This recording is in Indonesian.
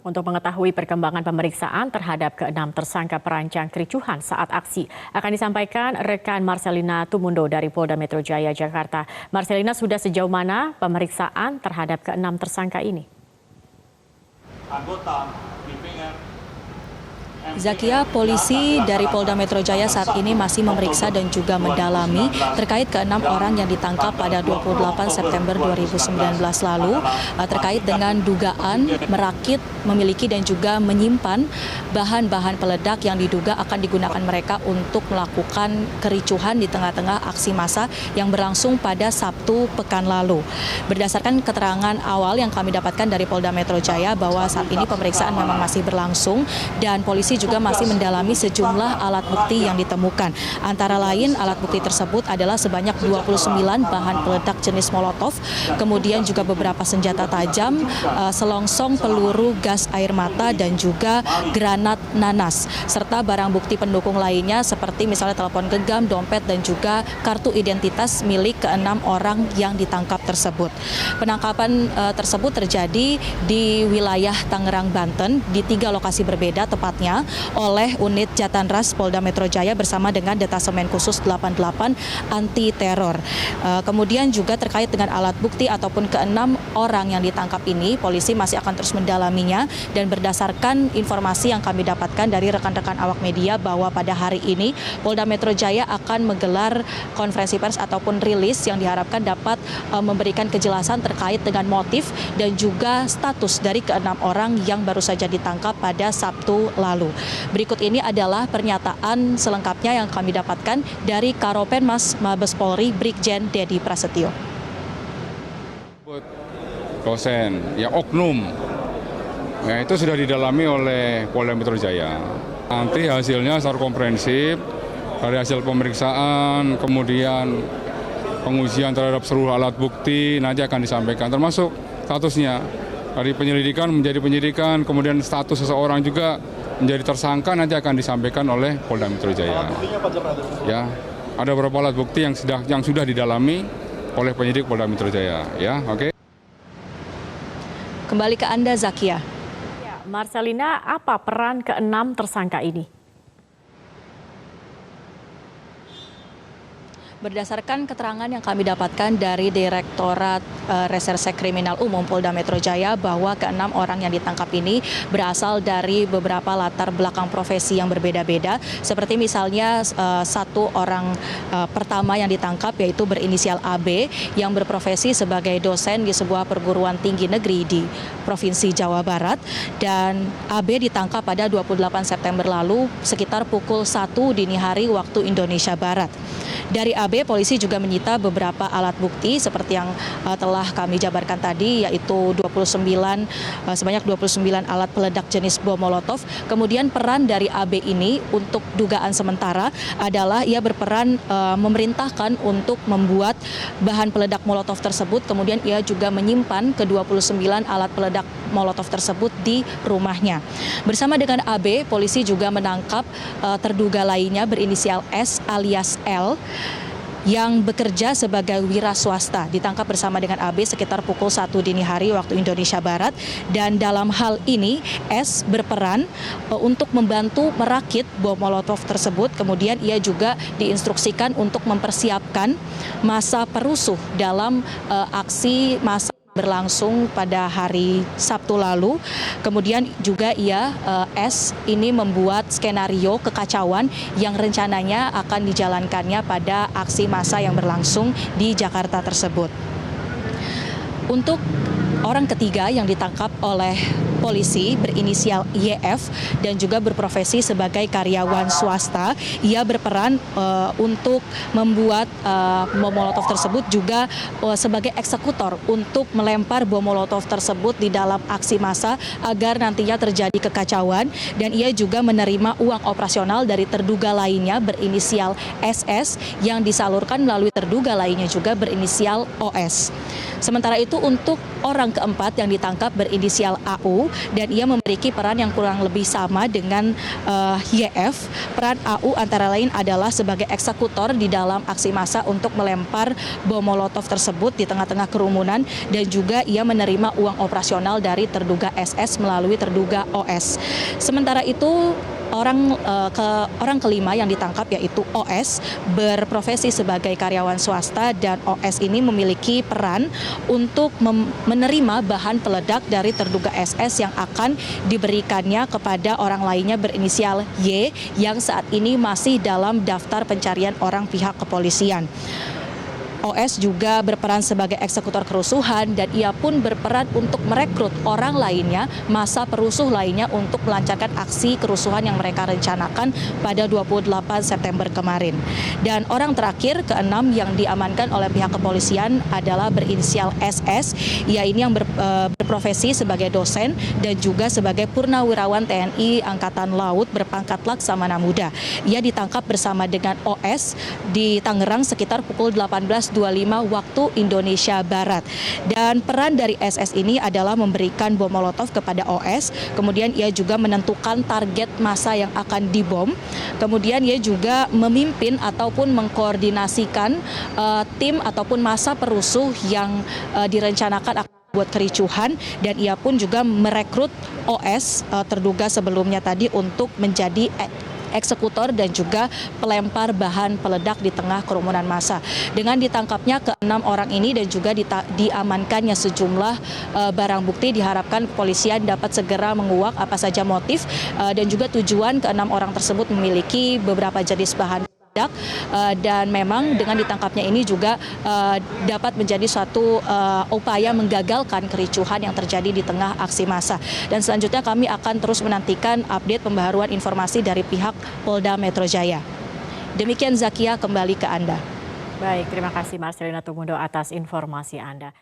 Untuk mengetahui perkembangan pemeriksaan terhadap keenam tersangka perancang kericuhan saat aksi akan disampaikan rekan Marcelina Tumundo dari Polda Metro Jaya, Jakarta. Marcelina, sudah sejauh mana pemeriksaan terhadap keenam tersangka ini? Zakia, polisi dari Polda Metro Jaya saat ini masih memeriksa dan juga mendalami terkait keenam orang yang ditangkap pada 28 September 2019 lalu terkait dengan dugaan merakit, memiliki dan juga menyimpan bahan-bahan peledak yang diduga akan digunakan mereka untuk melakukan kericuhan di tengah-tengah aksi massa yang berlangsung pada Sabtu pekan lalu. Berdasarkan keterangan awal yang kami dapatkan dari Polda Metro Jaya bahwa saat ini pemeriksaan memang masih berlangsung dan polisi juga masih mendalami sejumlah alat bukti yang ditemukan. Antara lain alat bukti tersebut adalah sebanyak 29 bahan peledak jenis molotov, kemudian juga beberapa senjata tajam, selongsong peluru gas air mata dan juga granat nanas, serta barang bukti pendukung lainnya seperti misalnya telepon genggam, dompet dan juga kartu identitas milik keenam orang yang ditangkap tersebut. Penangkapan tersebut terjadi di wilayah Tangerang, Banten di 3 lokasi berbeda tepatnya oleh unit Jatanras Polda Metro Jaya bersama dengan Detasemen Khusus 88 Anti Teror. Kemudian juga terkait dengan alat bukti ataupun keenam orang yang ditangkap ini, polisi masih akan terus mendalaminya dan berdasarkan informasi yang kami dapatkan dari rekan-rekan awak media bahwa pada hari ini Polda Metro Jaya akan menggelar konferensi pers ataupun rilis yang diharapkan dapat memberikan kejelasan terkait dengan motif dan juga status dari keenam orang yang baru saja ditangkap pada Sabtu lalu. Berikut ini adalah pernyataan selengkapnya yang kami dapatkan dari Karopenmas Mabes Polri Brigjen Dedi Prasetyo. Dosen, ya oknum, ya itu sudah didalami oleh Polda Metro Jaya. Nanti hasilnya secara komprehensif dari hasil pemeriksaan, kemudian pengujian terhadap seluruh alat bukti nanti akan disampaikan, termasuk statusnya dari penyelidikan menjadi penyidikan, kemudian status seseorang juga menjadi tersangka nanti akan disampaikan oleh Polda Metro Jaya. Ya, ada beberapa alat bukti yang sudah didalami oleh penyidik Polda Metro Jaya. Ya, oke. Kembali ke Anda, Zakia. Ya, Marcelina, apa peran keenam tersangka ini? Berdasarkan keterangan yang kami dapatkan dari Direktorat Reserse Kriminal Umum Polda Metro Jaya bahwa keenam orang yang ditangkap ini berasal dari beberapa latar belakang profesi yang berbeda-beda. Seperti misalnya satu orang pertama yang ditangkap yaitu berinisial AB yang berprofesi sebagai dosen di sebuah perguruan tinggi negeri di Provinsi Jawa Barat. Dan AB ditangkap pada 28 September lalu sekitar pukul 1 dini hari waktu Indonesia Barat. Dari AB, polisi juga menyita beberapa alat bukti seperti yang telah kami jabarkan tadi, yaitu sebanyak 29 alat peledak jenis bom molotov. Kemudian peran dari AB ini untuk dugaan sementara adalah ia berperan memerintahkan untuk membuat bahan peledak molotov tersebut, kemudian ia juga menyimpan ke-29 alat peledak molotov tersebut di rumahnya. Bersama dengan AB, polisi juga menangkap terduga lainnya berinisial S alias L yang bekerja sebagai wira swasta, ditangkap bersama dengan AB sekitar pukul 1 dini hari waktu Indonesia Barat. Dan dalam hal ini S berperan untuk membantu merakit bom molotov tersebut, kemudian ia juga diinstruksikan untuk mempersiapkan massa perusuh dalam aksi massa berlangsung pada hari Sabtu lalu. Kemudian juga S ini membuat skenario kekacauan yang rencananya akan dijalankannya pada aksi massa yang berlangsung di Jakarta tersebut. Untuk orang ketiga yang ditangkap oleh polisi berinisial YF dan juga berprofesi sebagai karyawan swasta, ia berperan untuk membuat bom molotov tersebut juga sebagai eksekutor untuk melempar bom molotov tersebut di dalam aksi massa agar nantinya terjadi kekacauan. Dan ia juga menerima uang operasional dari terduga lainnya berinisial SS yang disalurkan melalui terduga lainnya juga berinisial OS. Sementara itu untuk orang keempat yang ditangkap berinisial AU dan ia memiliki peran yang kurang lebih sama dengan YF. Peran AU antara lain adalah sebagai eksekutor di dalam aksi massa untuk melempar bom molotov tersebut di tengah-tengah kerumunan dan juga ia menerima uang operasional dari terduga SS melalui terduga OS. Sementara itu orang kelima yang ditangkap yaitu OS berprofesi sebagai karyawan swasta dan OS ini memiliki peran untuk menerima bahan peledak dari terduga SS yang akan diberikannya kepada orang lainnya berinisial Y yang saat ini masih dalam daftar pencarian orang pihak kepolisian. OS juga berperan sebagai eksekutor kerusuhan dan ia pun berperan untuk merekrut orang lainnya, massa perusuh lainnya untuk melancarkan aksi kerusuhan yang mereka rencanakan pada 28 September kemarin. Dan orang terakhir, keenam yang diamankan oleh pihak kepolisian adalah berinisial SS, ia ini yang berprofesi sebagai dosen dan juga sebagai purnawirawan TNI Angkatan Laut berpangkat Laksamana Muda. Ia ditangkap bersama dengan OS di Tangerang sekitar pukul 18.25 waktu Indonesia Barat. Dan peran dari SS ini adalah memberikan bom molotov kepada OS, kemudian ia juga menentukan target massa yang akan dibom, kemudian ia juga memimpin ataupun mengkoordinasikan tim ataupun massa perusuh yang direncanakan akan buat kericuhan dan ia pun juga merekrut OS terduga sebelumnya tadi untuk menjadi eksekutor dan juga pelempar bahan peledak di tengah kerumunan massa. Dengan ditangkapnya keenam orang ini dan juga diamankannya sejumlah barang bukti, diharapkan kepolisian dapat segera menguak apa saja motif dan juga tujuan keenam orang tersebut memiliki beberapa jenis bahan peledak dan memang dengan ditangkapnya ini juga dapat menjadi suatu upaya menggagalkan kericuhan yang terjadi di tengah aksi massa. Dan selanjutnya kami akan terus menantikan update pembaharuan informasi dari pihak Polda Metro Jaya. Demikian Zakia, kembali ke Anda. Baik, terima kasih Marcelina Tumundo atas informasi Anda.